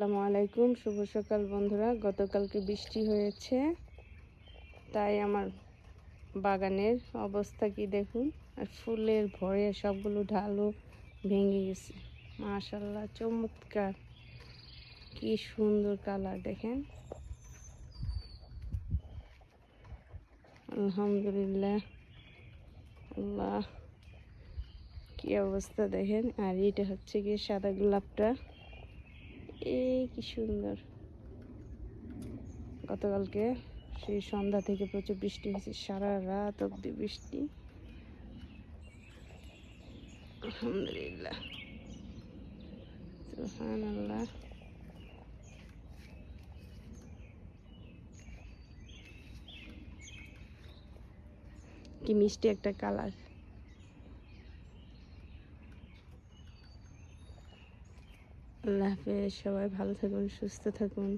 আসসালামু আলাইকুম, শুভ সকাল বন্ধুরা। গতকালকে বৃষ্টি হয়েছে, তাই আমার বাগানের অবস্থা কি দেখুন। আর ফুলের ভরে সবগুলো ঢালও ভেঙে গেছে। মাশাআল্লাহ, চমৎকার, কি সুন্দর কালার দেখেন। আলহামদুলিল্লাহ, আল্লাহ, কি অবস্থা দেখেন। আর এটা হচ্ছে কি সাদা গোলাপটা, কি সুন্দর। গতকালকে সেই সন্ধ্যা থেকে প্রচুর বৃষ্টি হয়েছে, সারা রাত অবধি বৃষ্টি। আলহামদুলিল্লাহ, সুবহানাল্লাহ। কি মিষ্টি একটা কালার। আল্লাহ হাফেজ, সবাই ভালো থাকুন, সুস্থ থাকুন।